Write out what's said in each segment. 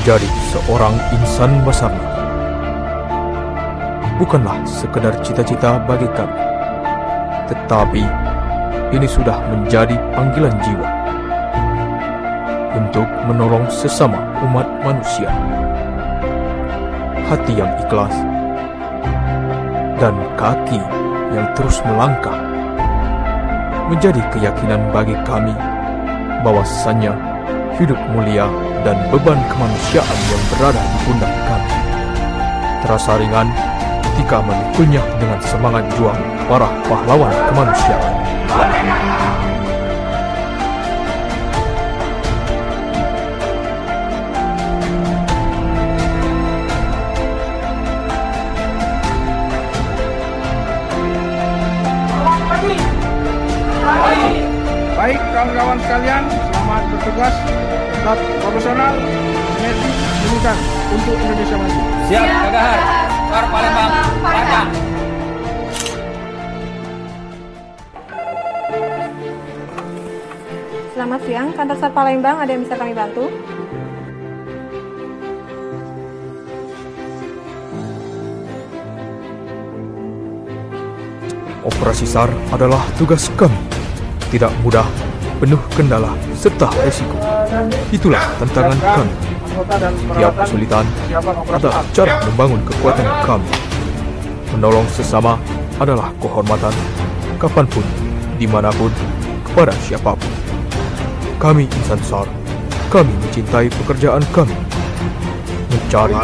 Menjadi seorang insan Basarnas bukanlah sekedar cita-cita bagi kami, tetapi ini sudah menjadi panggilan jiwa untuk menolong sesama umat manusia. Hati yang ikhlas dan kaki yang terus melangkah menjadi keyakinan bagi kami bahwasannya hidup mulia dan beban kemanusiaan yang berada di pundak kami terasa ringan ketika memikulnya dengan semangat juang para pahlawan kemanusiaan. Baik kawan-kawan sekalian, selamat bertugas, tetap profesional, sinergi, demikian untuk Indonesia Maju. Siap, Kagahar. Kor Palembang, Padang. Selamat siang, kantor Sar Palembang, ada yang bisa kami bantu? Operasi SAR adalah tugas kami. Tidak mudah, penuh kendala, serta resiko. Itulah tantangan kami. Tiap kesulitan adalah cara membangun kekuatan kami. Menolong sesama adalah kehormatan, kapanpun, dimanapun, kepada siapapun. Kami insan SAR, kami mencintai pekerjaan kami. Mencari,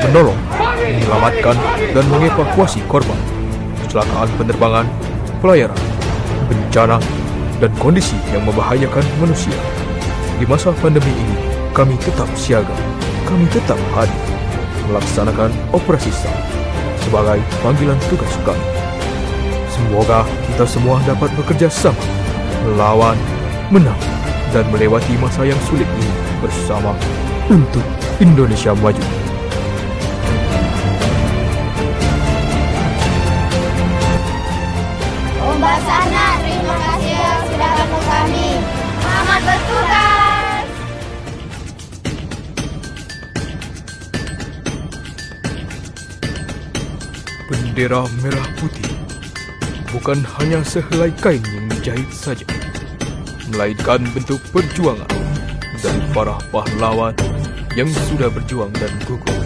menolong, menyelamatkan, dan mengevakuasi korban kecelakaan penerbangan, pelayaran, bencana, dan kondisi yang membahayakan manusia. Di masa pandemi ini, kami tetap siaga, kami tetap hadir, melaksanakan operasi SAR sebagai panggilan tugas kami. Semoga kita semua dapat bekerja sama, melawan, menang, dan melewati masa yang sulit ini bersama untuk Indonesia Maju. Basarnas, terima kasih yang sudah bantu kami. Selamat bertugas. Bendera merah putih bukan hanya sehelai kain yang dijahit saja, melainkan bentuk perjuangan dari para pahlawan yang sudah berjuang dan gugur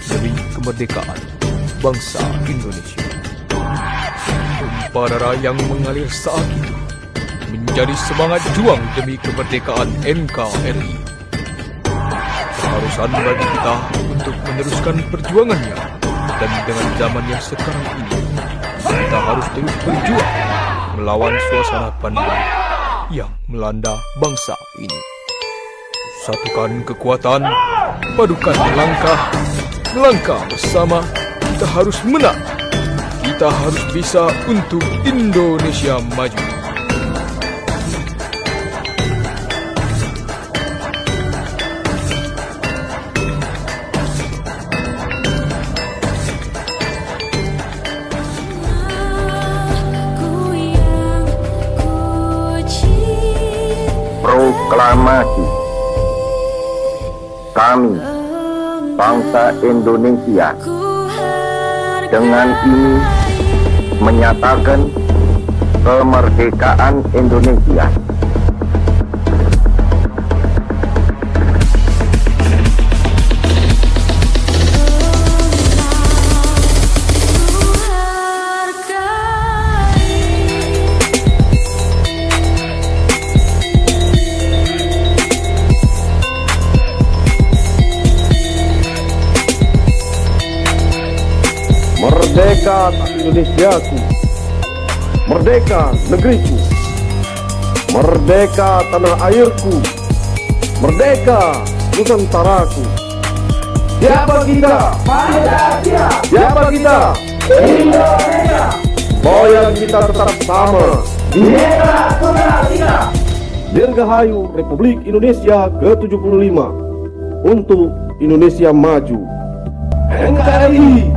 demi kemerdekaan bangsa Indonesia. Tumpah darah yang mengalir saat itu menjadi semangat juang demi kemerdekaan NKRI. Keharusan bagi kita untuk meneruskan perjuangannya, dan dengan zaman yang sekarang ini, kita harus terus berjuang melawan suasana pandemi yang melanda bangsa ini. Satukan kekuatan, padukan melangkah bersama, kita harus menang. Kita harus bisa untuk Indonesia Maju. Proklamasi. Kami, bangsa Indonesia, dengan ini menyatakan kemerdekaan Indonesia. Merdeka Indonesiaku, merdeka negeriku, merdeka tanah airku, merdeka Nusantaraku. Siapa kita? Pancasila. Siapa kita? Indonesia. Boyang kita tetap sama. Bineka Tunggal Ika. Dirgahayu Republik Indonesia ke-75 untuk Indonesia Maju. NKRI.